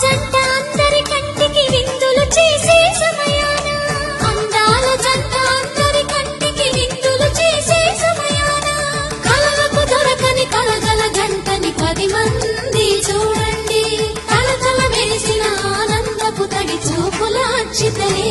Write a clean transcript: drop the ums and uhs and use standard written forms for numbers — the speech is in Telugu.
జంట అందరి కంటికి విందులు చేసే సమయాన అందాల జంట అందరి కంటికి విందులు చేసే సమయాన కలలకు దొరకని కలగల జంటని 10 మంది చూడండి. కలకల మెరిసిన ఆనందపు తడి చూపుల అచ్చితనే